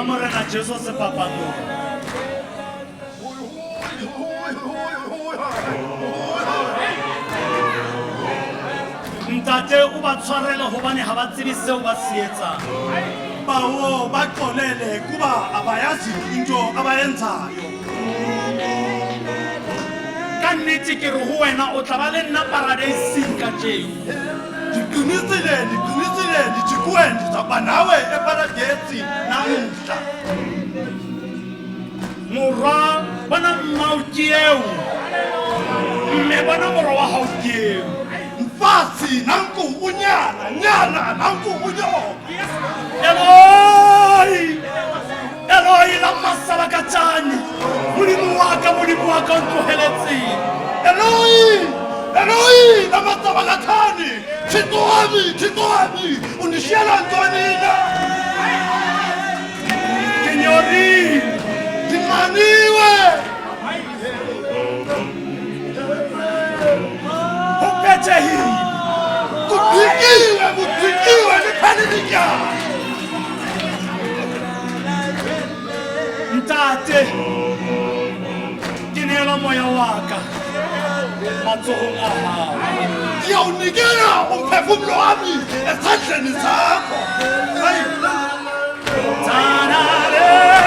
Morena Jeso Sepostola. Ntate o ba tshwarele hobane ha ba tsebe seo ba se etsang. Bawo ba xolele kuba abayazi into abayenzayo. Ka nnete ke re ho wena o tla ba le nna paradise ka tjena. Ndiqinisile ndithi kuwe ndizawuba nawe eparadesi namuhla. Morwa bona mmao ke eo. Mme bona morwa wa hao ke eo. Mfazi nanku unyana nanku unyoka. Eloi la masala katani. Mulimu waka ntloheletse. Eloi la masala katani. Chitoami unishela ntonina. Kenyori dimaniwe. Hophethehile Kudikiwe niphaninika. Ntate kinela moya waka matsohong a hao. Ngiyawunikela umphefumulo wami esandleni zakho. Tanale